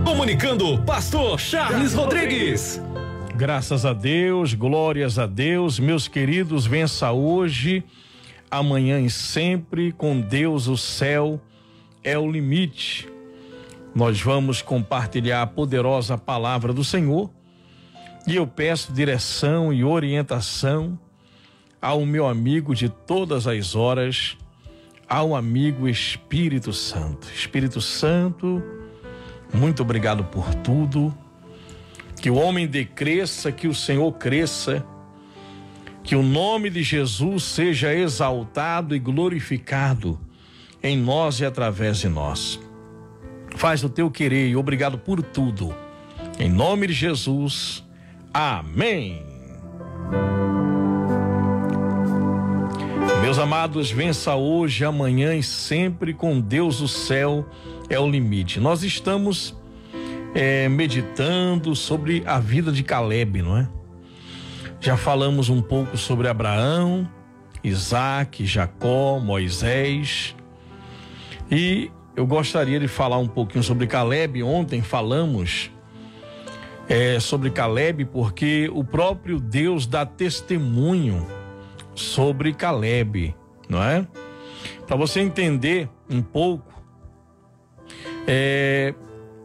Comunicando, Pastor Charles Rodrigues. Graças a Deus, glórias a Deus, meus queridos, vença hoje, amanhã e sempre, com Deus o céu é o limite. Nós vamos compartilhar a poderosa palavra do Senhor e eu peço direção e orientação ao meu amigo de todas as horas, ao amigo Espírito Santo. Espírito Santo, muito obrigado por tudo. Que o homem decresça, que o Senhor cresça, que o nome de Jesus seja exaltado e glorificado em nós e através de nós. Faz o teu querer e obrigado por tudo. Em nome de Jesus, amém. Meus amados, vença hoje, amanhã e sempre, com Deus o céu é o limite. Nós estamos meditando sobre a vida de Caleb, não é? Já falamos um pouco sobre Abraão, Isaac, Jacó, Moisés, e eu gostaria de falar um pouquinho sobre Caleb. Ontem falamos sobre Caleb porque o próprio Deus dá testemunho sobre Caleb, não é? Para você entender um pouco,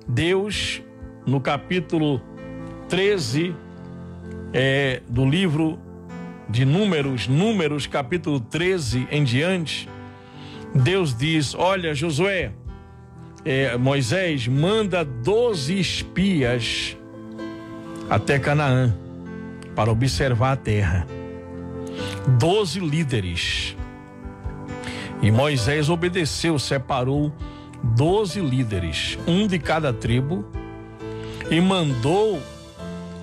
Deus, no capítulo 13 do livro de Números, capítulo 13 em diante, Deus diz: olha, Josué, Moisés, manda 12 espias até Canaã para observar a terra. 12 líderes. E Moisés obedeceu, separou 12 líderes, um de cada tribo, e mandou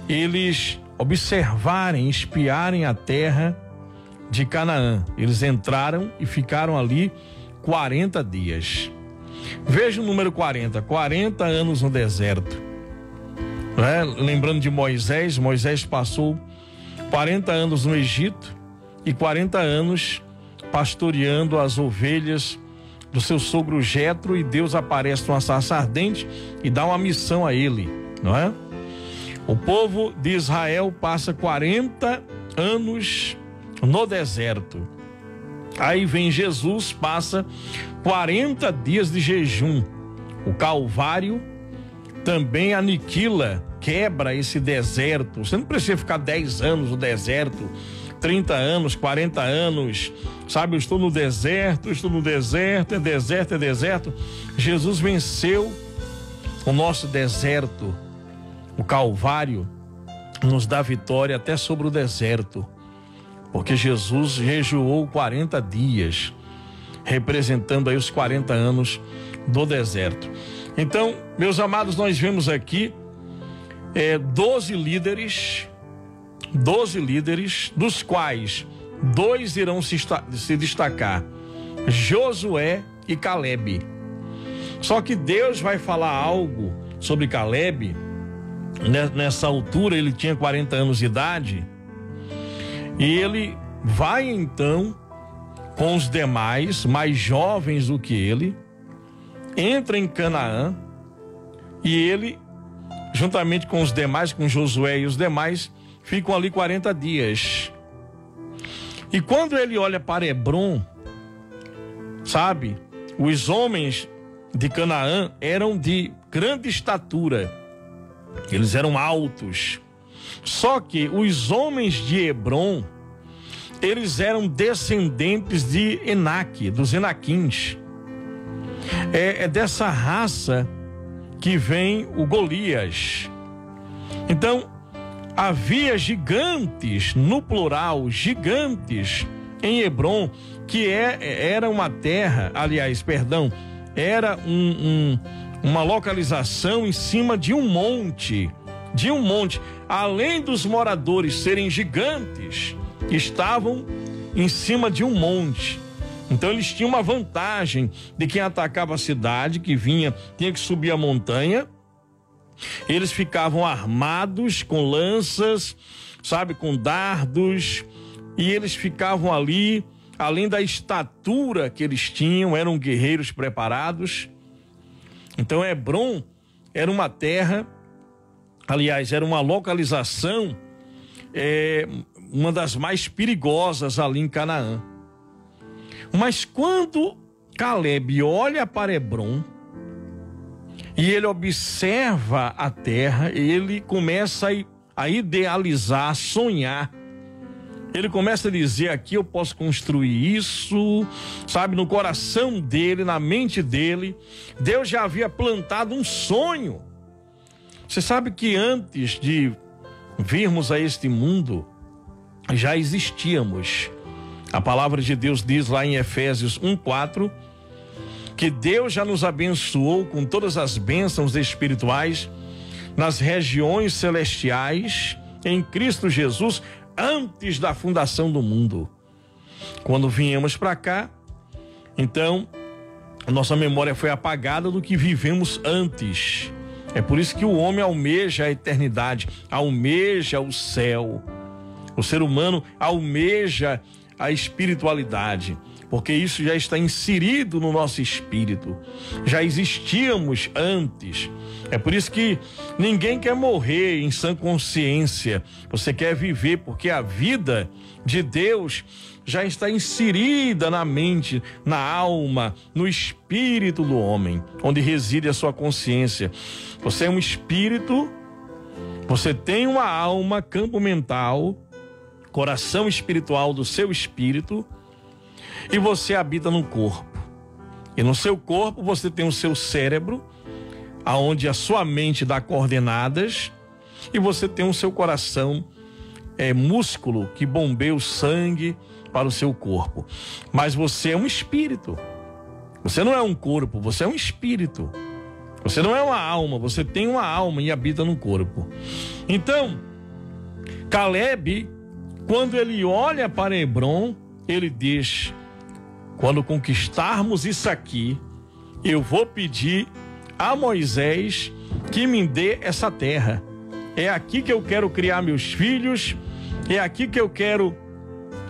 eles observarem, espiarem a terra de Canaã. Eles entraram e ficaram ali 40 dias. Veja o número 40 anos no deserto, né? Lembrando de Moisés passou 40 anos no Egito e 40 anos pastoreando as ovelhas do seu sogro Jetro, e Deus aparece numa sarça ardente e dá uma missão a ele, não é? O povo de Israel passa 40 anos no deserto. Aí vem Jesus, passa 40 dias de jejum. O Calvário também aniquila, quebra esse deserto. Você não precisa ficar 10 anos no deserto, 30 anos, 40 anos, sabe? Eu estou no deserto, é deserto. Jesus venceu o nosso deserto. O Calvário nos dá vitória até sobre o deserto, porque Jesus jejuou 40 dias, representando aí os 40 anos do deserto. Então, meus amados, nós vemos aqui 12 líderes, dos quais 2 irão se destacar: Josué e Caleb. Só que Deus vai falar algo sobre Caleb. Nessa altura ele tinha 40 anos de idade, e ele vai então com os demais, mais jovens do que ele, entra em Canaã, e ele, juntamente com os demais, com Josué e os demais, ficam ali 40 dias. E quando ele olha para Hebrom, sabe, os homens de Canaã eram de grande estatura, eles eram altos. Só que os homens de Hebrom, eles eram descendentes de Enaque, dos Enaquins. É dessa raça que vem o Golias. Então, havia gigantes, no plural, gigantes em Hebrom, que era uma terra, era uma localização em cima de um monte. Além dos moradores serem gigantes, estavam em cima de um monte. Então eles tinham uma vantagem de quem atacava a cidade, que tinha que subir a montanha. Eles ficavam armados com lanças, sabe, com dardos, e eles ficavam ali, além da estatura que eles tinham, eram guerreiros preparados. Então Hebrom era uma terra, aliás, era uma localização, uma das mais perigosas ali em Canaã. Mas quando Caleb olha para Hebrom e ele observa a terra, ele começa a idealizar, a sonhar. Ele começa a dizer: aqui eu posso construir isso, sabe? No coração dele, na mente dele, Deus já havia plantado um sonho. Você sabe que antes de virmos a este mundo, já existíamos. A palavra de Deus diz lá em Efésios 1:4 que Deus já nos abençoou com todas as bênçãos espirituais nas regiões celestiais em Cristo Jesus antes da fundação do mundo. Quando viemos para cá, então, nossa memória foi apagada do que vivemos antes. É por isso que o homem almeja a eternidade, almeja o céu. O ser humano almeja a espiritualidade, porque isso já está inserido no nosso espírito. Já existíamos antes. É por isso que ninguém quer morrer em sã consciência. Você quer viver, porque a vida de Deus já está inserida na mente, na alma, no espírito do homem, onde reside a sua consciência. Você é um espírito, você tem uma alma, campo mental, coração espiritual do seu espírito, e você habita no corpo. E no seu corpo você tem o seu cérebro, aonde a sua mente dá coordenadas, e você tem o seu coração, músculo que bombeia o sangue para o seu corpo. Mas você é um espírito. Você não é um corpo, você é um espírito. Você não é uma alma, você tem uma alma e habita no corpo. Então, Caleb, quando ele olha para Hebrom, ele diz: quando conquistarmos isso aqui, eu vou pedir a Moisés que me dê essa terra. É aqui que eu quero criar meus filhos, é aqui que eu quero,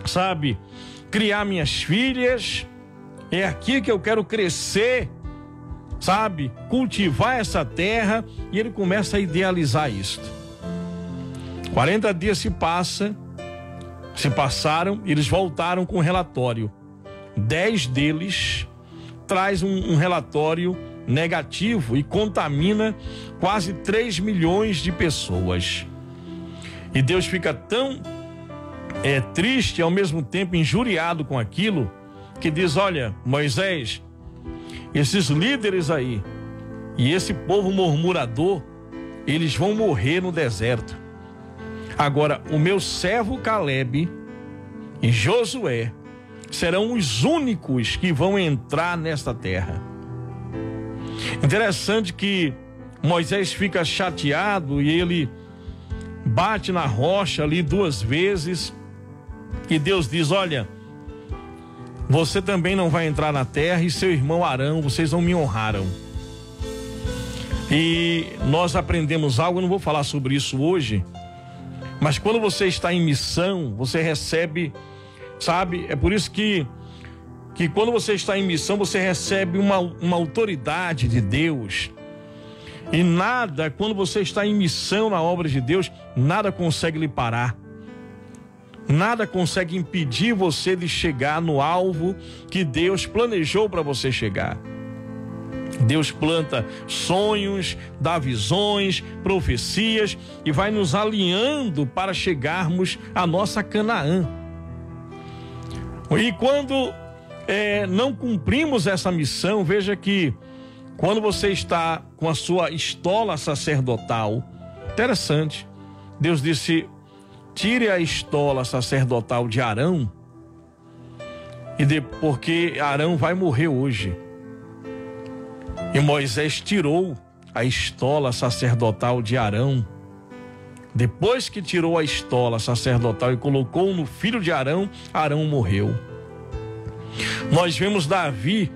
sabe, criar minhas filhas, é aqui que eu quero crescer, sabe, cultivar essa terra. E ele começa a idealizar isso. 40 dias se passaram, eles voltaram com um relatório. 10 deles traz um relatório negativo e contamina quase 3 milhões de pessoas. E Deus fica tão triste e ao mesmo tempo injuriado com aquilo, que diz: olha, Moisés, esses líderes aí e esse povo murmurador, eles vão morrer no deserto. Agora, o meu servo Caleb e Josué serão os únicos que vão entrar nesta terra. Interessante que Moisés fica chateado e ele bate na rocha ali 2 vezes, e Deus diz: olha, você também não vai entrar na terra, e seu irmão Arão, vocês não me honraram. E nós aprendemos algo, eu não vou falar sobre isso hoje, mas quando você está em missão, você recebe, sabe, é por isso que quando você está em missão, você recebe uma autoridade de Deus. E nada, quando você está em missão na obra de Deus, nada consegue lhe parar. Nada consegue impedir você de chegar no alvo que Deus planejou para você chegar. Deus planta sonhos, dá visões, profecias e vai nos alinhando para chegarmos à nossa Canaã. E quando não cumprimos essa missão, veja que quando você está com a sua estola sacerdotal, interessante, Deus disse: tire a estola sacerdotal de Arão, porque Arão vai morrer hoje. E Moisés tirou a estola sacerdotal de Arão. Depois que tirou a estola sacerdotal e colocou no filho de Arão, Arão morreu. Nós vemos Davi,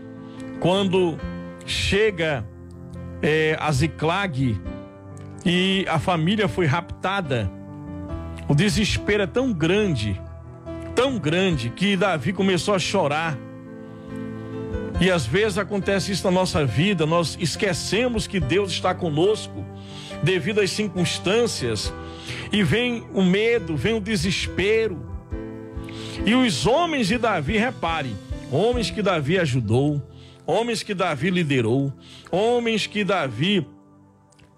quando chega a Ziclag e a família foi raptada, o desespero é tão grande, que Davi começou a chorar. E às vezes acontece isso na nossa vida, nós esquecemos que Deus está conosco devido às circunstâncias, e vem o medo, vem o desespero. E os homens de Davi, repare, homens que Davi ajudou, homens que Davi liderou, homens que Davi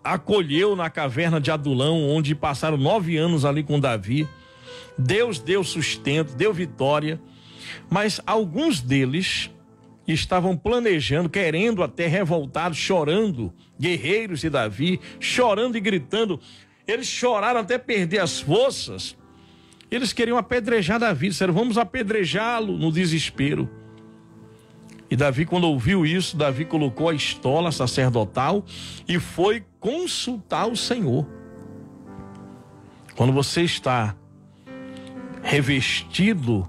acolheu na caverna de Adulão, onde passaram 9 anos ali com Davi. Deus deu sustento, deu vitória, mas alguns deles estavam planejando, querendo até revoltados, chorando, guerreiros de Davi, chorando e gritando. Eles choraram até perder as forças. Eles queriam apedrejar Davi, disseram, vamos apedrejá-lo, no desespero. E Davi, quando ouviu isso, Davi colocou a estola sacerdotal e foi consultar o Senhor. Quando você está revestido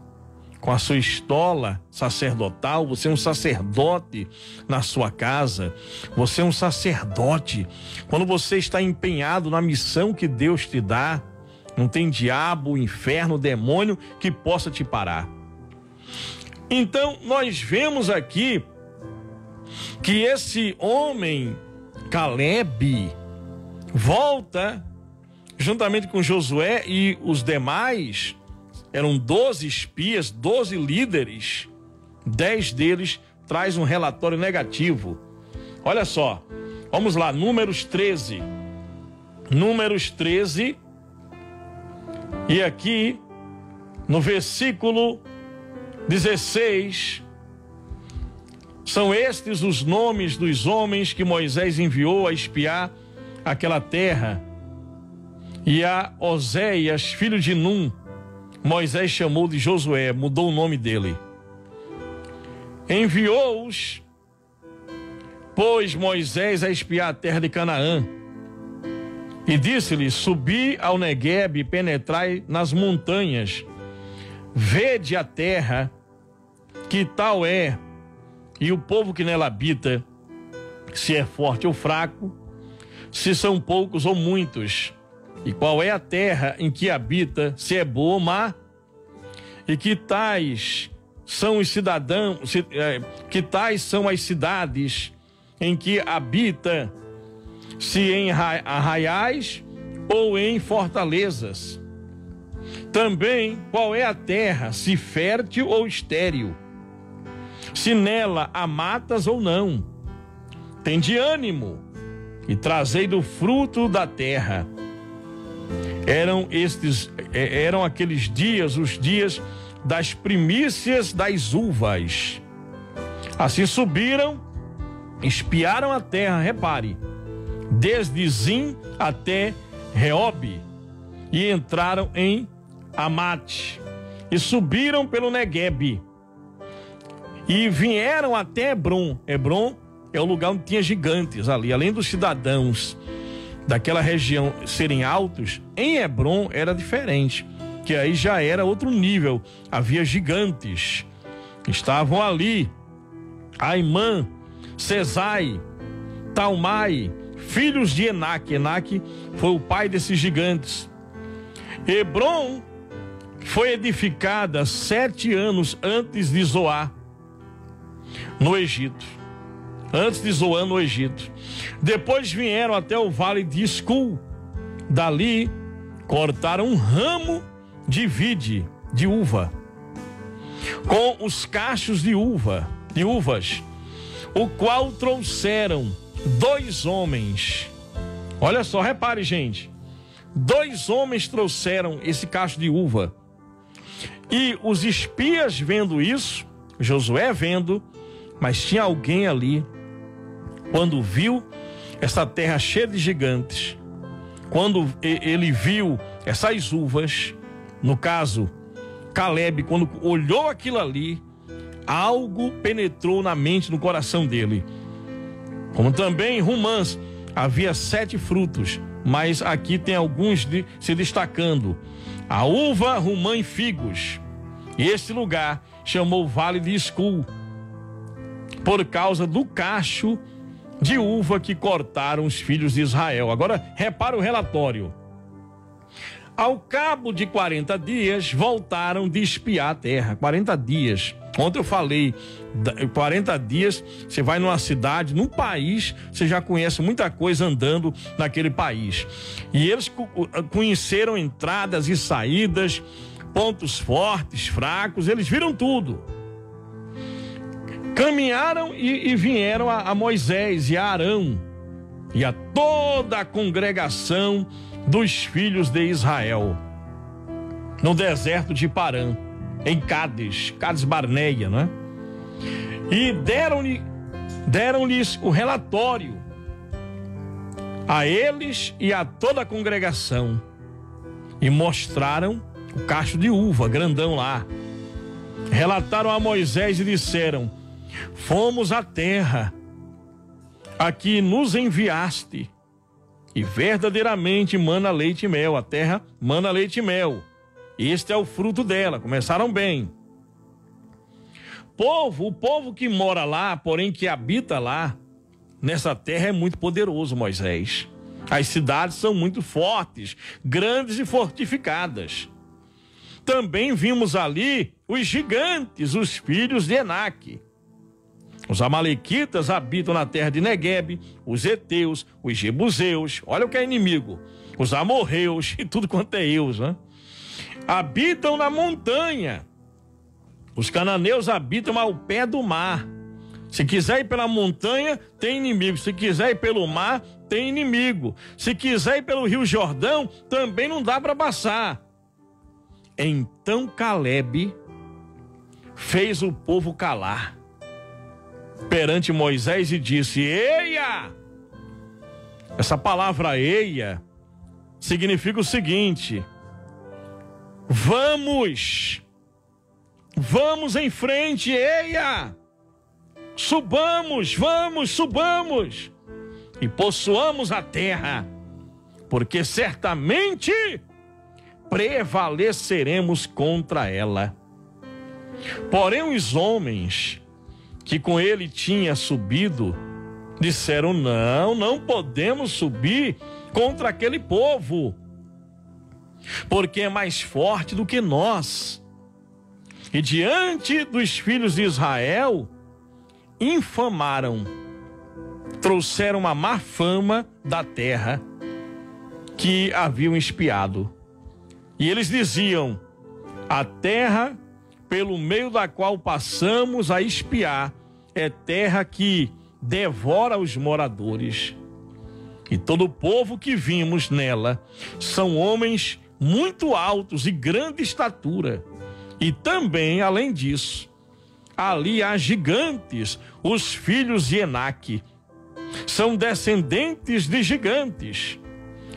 com a sua estola sacerdotal, você é um sacerdote na sua casa, você é um sacerdote. Quando você está empenhado na missão que Deus te dá, não tem diabo, inferno, demônio que possa te parar. Então, nós vemos aqui que esse homem, Calebe, volta juntamente com Josué e os demais. Eram 12 espias, 12 líderes. 10 deles traz um relatório negativo. Olha só, vamos lá, Números 13. Números 13. E aqui, no versículo 16, são estes os nomes dos homens que Moisés enviou a espiar aquela terra. E a Oséias, filho de Num, Moisés chamou de Josué, mudou o nome dele. Enviou-os, pois, Moisés a espiar a terra de Canaã. E disse-lhe, subi ao Neguebe e penetrai nas montanhas. Vede a terra, que tal é, e o povo que nela habita, se é forte ou fraco, se são poucos ou muitos. E qual é a terra em que habita, se é boa ou má? E que tais são os cidadãos, que tais são as cidades em que habita, se em arraiais ou em fortalezas? Também, qual é a terra, se fértil ou estéril? Se nela há matas ou não? Tende ânimo e trazei do fruto da terra. Eram aqueles dias, os dias das primícias das uvas. Assim subiram, espiaram a terra, repare, desde Zim até Reobe, e entraram em Amate, e subiram pelo Neguebe, e vieram até Hebron. Hebron é o lugar onde tinha gigantes ali, além dos cidadãos daquela região serem altos. Em Hebron era diferente, que aí já era outro nível, havia gigantes, estavam ali, Aimã, Sesai, Talmai, filhos de Enaque. Enaque foi o pai desses gigantes. Hebron foi edificada 7 anos antes de Zoar, no Egito. Antes de Zoar, no Egito. Depois vieram até o vale de Escul. Dali cortaram um ramo de vide, de uva, com os cachos de uvas, o qual trouxeram 2 homens. Olha só, repare, gente. 2 homens trouxeram esse cacho de uva. E os espias vendo isso, Josué vendo, mas tinha alguém ali, quando viu essa terra cheia de gigantes, quando ele viu essas uvas, no caso, Calebe, quando olhou aquilo ali, algo penetrou na mente, no coração dele. Como também em Rumãs, havia 7 frutos, mas aqui tem alguns se destacando: a uva, rumã e figos. E este lugar chamou Vale de Escul, por causa do cacho de uva que cortaram os filhos de Israel. Agora, repara o relatório. Ao cabo de 40 dias, voltaram de espiar a terra. 40 dias. Ontem eu falei, 40 dias, você vai numa cidade, num país, você já conhece muita coisa andando naquele país. E eles conheceram entradas e saídas, pontos fortes, fracos, eles viram tudo. Caminharam e vieram a Moisés e a Arão e a toda a congregação dos filhos de Israel no deserto de Parã, em Cádiz Barneia, né? E deram-lhes o relatório a eles e a toda a congregação e mostraram o cacho de uva grandão lá. Relataram a Moisés e disseram: fomos à terra a que nos enviaste, e verdadeiramente mana leite e mel. A terra mana leite e mel. Este é o fruto dela. Começaram bem. O povo que mora lá, porém que habita lá, nessa terra é muito poderoso, Moisés. As cidades são muito fortes, grandes e fortificadas. Também vimos ali os gigantes, os filhos de Enaque. Os amalequitas habitam na terra de Neguebe, os heteus, os jebuseus, olha o que é inimigo, os amorreus e tudo quanto é eus, né? Habitam na montanha. Os cananeus habitam ao pé do mar. Se quiser ir pela montanha, tem inimigo. Se quiser ir pelo mar, tem inimigo. Se quiser ir pelo rio Jordão, também não dá para passar. Então Calebe fez o povo calar perante Moisés e disse: eia! Essa palavra eia significa o seguinte: vamos em frente, eia! Subamos e possuamos a terra, porque certamente prevaleceremos contra ela. Porém os homens que com ele tinha subido disseram: não podemos subir contra aquele povo, porque é mais forte do que nós. E diante dos filhos de Israel infamaram, trouxeram uma má fama da terra que haviam espiado. E eles diziam: a terra pelo meio da qual passamos a espiar é terra que devora os moradores. E todo o povo que vimos nela são homens muito altos e grande estatura. E também, além disso, ali há gigantes, os filhos de Enaque. São descendentes de gigantes.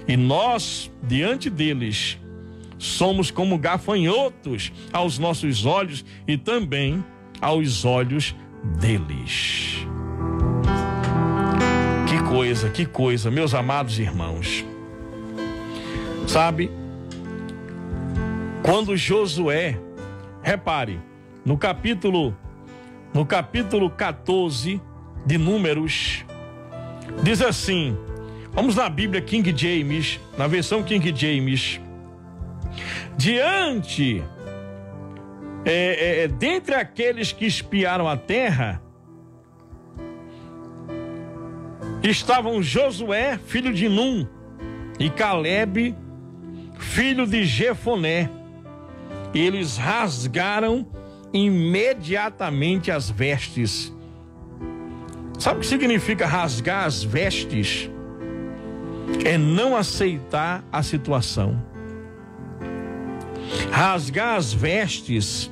E nós, diante deles, somos como gafanhotos aos nossos olhos e também aos olhos deles. Que coisa, meus amados irmãos. Sabe, quando Josué, repare, no capítulo 14 de Números, diz assim, vamos na Bíblia King James, na versão King James: dentre aqueles que espiaram a terra, estavam Josué, filho de Num, e Calebe, filho de Jefoné. Eles rasgaram imediatamente as vestes. Sabe o que significa rasgar as vestes? É não aceitar a situação. Rasgar as vestes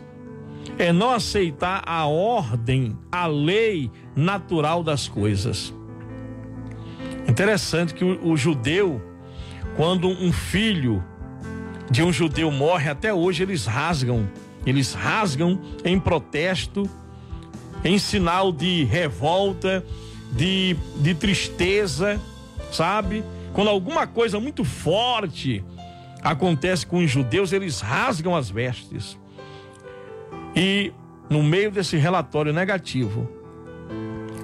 é não aceitar a ordem, a lei natural das coisas. Interessante que o judeu, quando um filho de um judeu morre, até hoje eles rasgam em protesto, em sinal de revolta, de tristeza, sabe? Quando alguma coisa muito forte acontece com os judeus, eles rasgam as vestes. E no meio desse relatório negativo,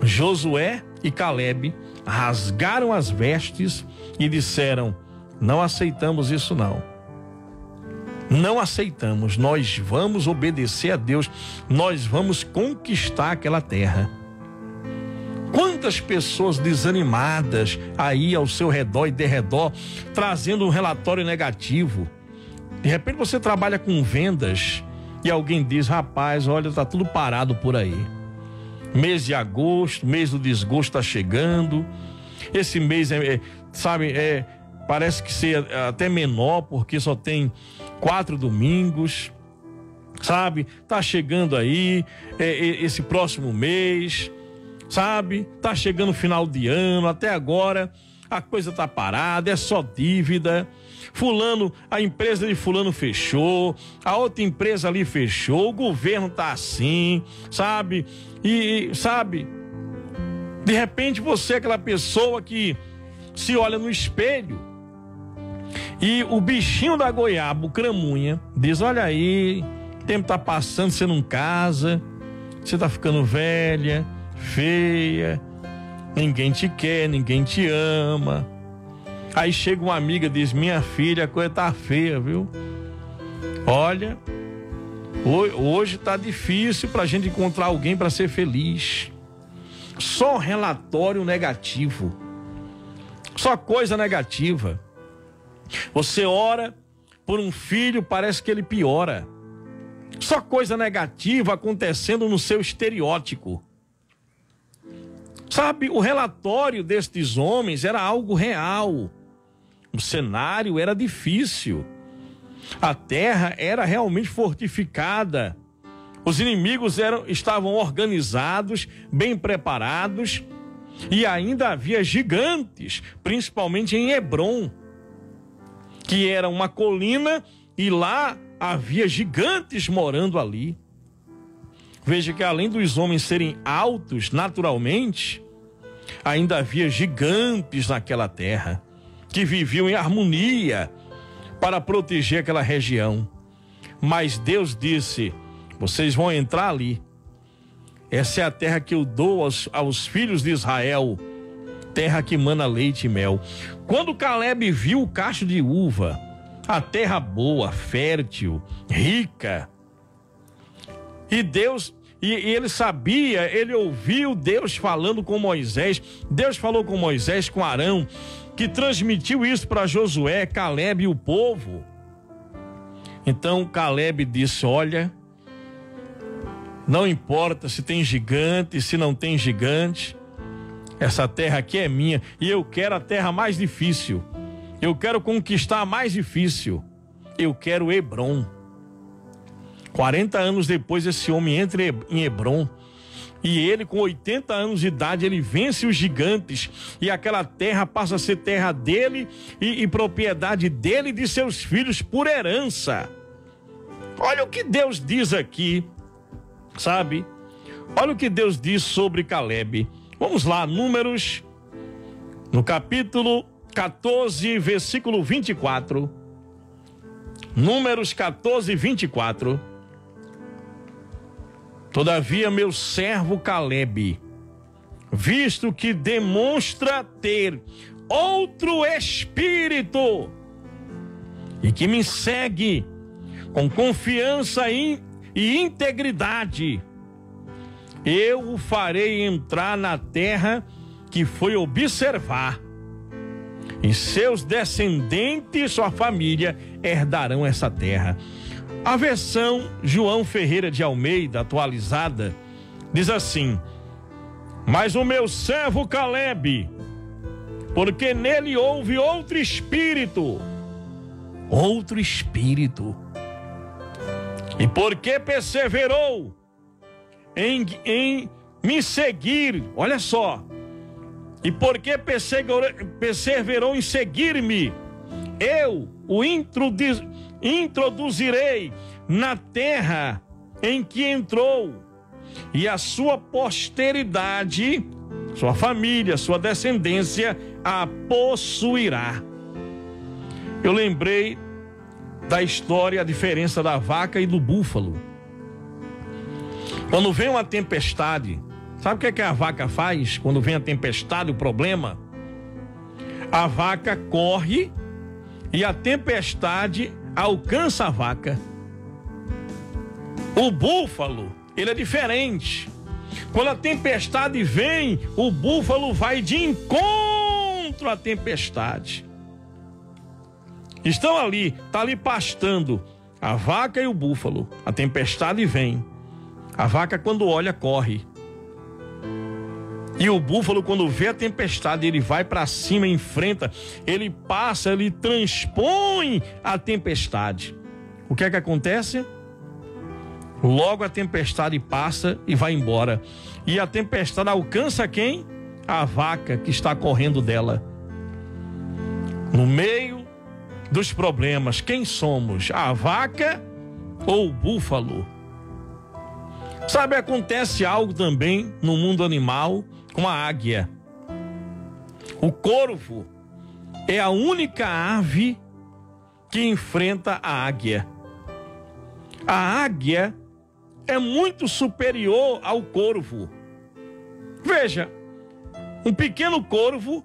Josué e Calebe rasgaram as vestes e disseram: não aceitamos isso não. Não aceitamos, nós vamos obedecer a Deus, nós vamos conquistar aquela terra. Quantas pessoas desanimadas aí ao seu redor e derredor, trazendo um relatório negativo. De repente você trabalha com vendas e alguém diz: rapaz, olha, tá tudo parado por aí. Mês de agosto, mês do desgosto tá chegando. Esse mês parece que ser até menor, porque só tem 4 domingos, sabe? Tá chegando aí esse próximo mês, sabe? Tá chegando o final de ano, até agora a coisa tá parada, é só dívida. Fulano, a empresa de fulano fechou, a outra empresa ali fechou, o governo tá assim, sabe? E sabe, de repente você é aquela pessoa que se olha no espelho e o bichinho da goiaba, o cramunha, diz: olha aí, o tempo tá passando, você não casa, você tá ficando velha, feia, ninguém te quer, ninguém te ama. Aí chega uma amiga e diz: minha filha, a coisa tá feia, viu? Olha, hoje tá difícil pra gente encontrar alguém pra ser feliz. Só relatório negativo, só coisa negativa. Você ora por um filho, parece que ele piora. Só coisa negativa acontecendo no seu estereótipo. Sabe, o relatório destes homens era algo real. O cenário era difícil. A terra era realmente fortificada. Os inimigos estavam organizados, bem preparados, e ainda havia gigantes, principalmente em Hebrom, que era uma colina, e lá havia gigantes morando ali. Veja que além dos homens serem altos naturalmente, ainda havia gigantes naquela terra, que viviam em harmonia para proteger aquela região. Mas Deus disse: vocês vão entrar ali. Essa é a terra que eu dou aos filhos de Israel, terra que mana leite e mel. Quando Caleb viu o cacho de uva, a terra boa, fértil, rica, e ele sabia, ele ouviu Deus falando com Moisés. Deus falou com Moisés, com Arão, que transmitiu isso para Josué, Caleb e o povo. Então Caleb disse: olha, não importa se tem gigante, se não tem gigante, essa terra aqui é minha, e eu quero a terra mais difícil, eu quero conquistar a mais difícil, eu quero Hebrom. 40 anos depois esse homem entra em Hebrom, e ele com 80 anos de idade, ele vence os gigantes, e aquela terra passa a ser terra dele e propriedade dele e de seus filhos por herança. Olha o que Deus diz aqui, sabe? Olha o que Deus diz sobre Caleb. Vamos lá, Números, no capítulo 14, versículo 24. Números 14, 24. Todavia, meu servo Caleb, visto que demonstra ter outro espírito e que me segue com confiança e integridade, eu o farei entrar na terra que foi observar, e seus descendentes, sua família, herdarão essa terra. A versão João Ferreira de Almeida, atualizada, diz assim: mas o meu servo Caleb, porque nele houve outro espírito, e porque perseverou em me seguir, olha só, e porque perseverou em seguir-me, eu o introduzirei na terra em que entrou, e a sua posteridade, sua família, sua descendência a possuirá. Eu lembrei da história, a diferença da vaca e do búfalo. Quando vem uma tempestade, sabe o que a vaca faz quando vem a tempestade, o problema? A vaca corre e a tempestade alcança a vaca. O búfalo, ele é diferente. Quando a tempestade vem, o búfalo vai de encontro à tempestade. Estão ali, está ali pastando a vaca e o búfalo. A tempestade vem. A vaca, quando olha, corre. E o búfalo, quando vê a tempestade, ele vai para cima, enfrenta, ele passa, ele transpõe a tempestade. O que é que acontece? Logo a tempestade passa e vai embora. E a tempestade alcança quem? A vaca que está correndo dela. No meio dos problemas, quem somos? A vaca ou o búfalo? Sabe, acontece algo também no mundo animal com a águia. O corvo é a única ave que enfrenta a águia. A águia é muito superior ao corvo. Veja, um pequeno corvo,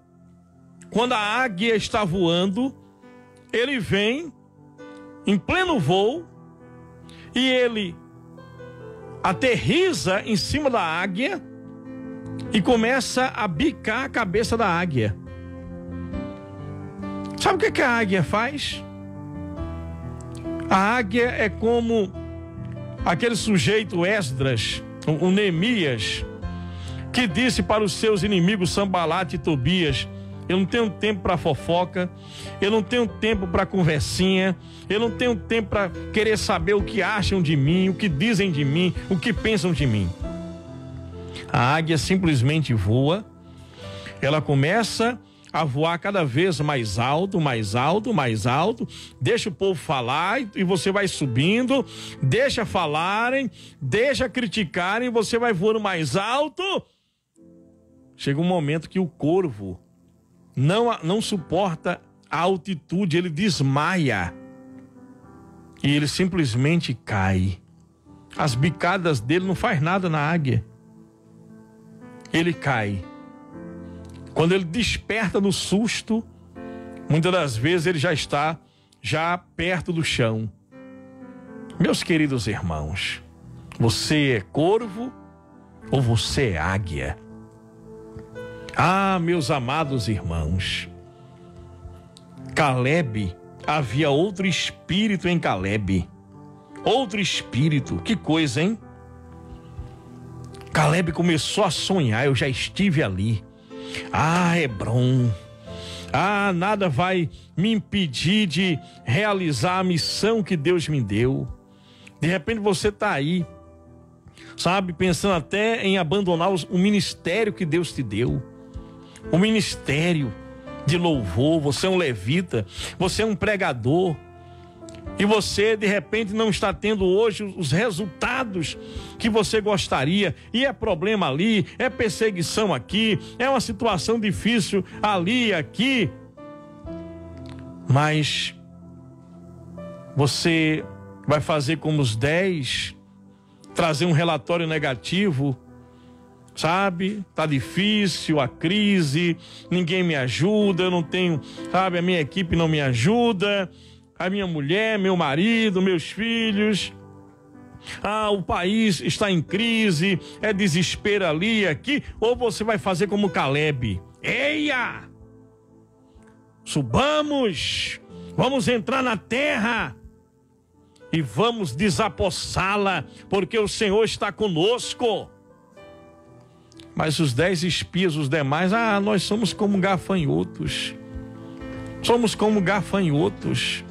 quando a águia está voando, ele vem em pleno voo e ele aterriza em cima da águia e começa a bicar a cabeça da águia. Sabe o que a águia faz? A águia é como aquele sujeito Esdras, o Neemias, que disse para os seus inimigos Sambalate e Tobias: eu não tenho tempo para fofoca, eu não tenho tempo para conversinha, eu não tenho tempo para querer saber o que acham de mim, o que dizem de mim, o que pensam de mim. A águia simplesmente voa, ela começa a voar cada vez mais alto, mais alto, mais alto, deixa o povo falar e você vai subindo, deixa falarem, deixa criticarem, você vai voando mais alto. Chega um momento que o corvo não suporta a altitude, ele desmaia e ele simplesmente cai. As bicadas dele não faz nada na águia. Ele cai. Quando ele desperta no susto, muitas das vezes ele já está perto do chão. Meus queridos irmãos, você é corvo ou você é águia? Ah, meus amados irmãos, Caleb, havia outro espírito em Caleb. Outro espírito, que coisa, hein? Caleb começou a sonhar, eu já estive ali. Ah, Hebrom. Ah, nada vai me impedir de realizar a missão que Deus me deu. De repente você está aí, sabe, pensando até em abandonar o ministério que Deus te deu. O ministério de louvor, você é um levita, você é um pregador. E você, de repente, não está tendo hoje os resultados que você gostaria. E é problema ali, é perseguição aqui, é uma situação difícil ali e aqui. Mas você vai fazer como os 10, trazer um relatório negativo, sabe? Tá difícil, a crise, ninguém me ajuda, eu não tenho, sabe? A minha equipe não me ajuda. A minha mulher, meu marido, meus filhos. Ah, o país está em crise, é desespero ali e aqui. Ou você vai fazer como Caleb: eia! Subamos, vamos entrar na terra e vamos desapossá-la, porque o Senhor está conosco. Mas os 10 espias, os demais, nós somos como gafanhotos. Somos como gafanhotos.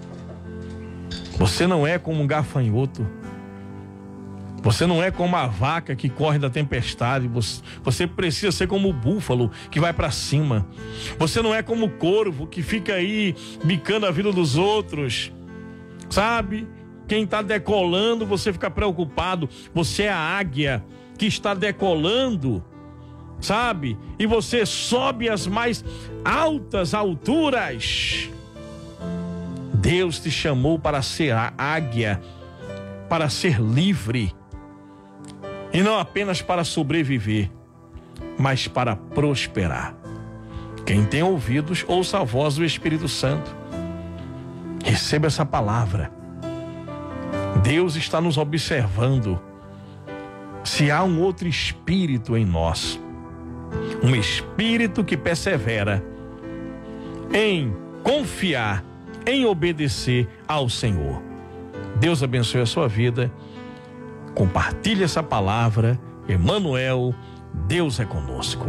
Você não é como um gafanhoto. Você não é como a vaca que corre da tempestade. Você precisa ser como o búfalo que vai para cima. Você não é como o corvo que fica aí bicando a vida dos outros. Sabe? Quem está decolando, você fica preocupado. Você é a águia que está decolando. Sabe? E você sobe as mais altas alturas. Deus te chamou para ser a águia, para ser livre. E não apenas para sobreviver, mas para prosperar. Quem tem ouvidos, ouça a voz do Espírito Santo. Receba essa palavra. Deus está nos observando. Se há um outro espírito em nós, um espírito que persevera em confiar, em obedecer ao Senhor. Deus abençoe a sua vida. Compartilhe essa palavra. Emmanuel, Deus é conosco.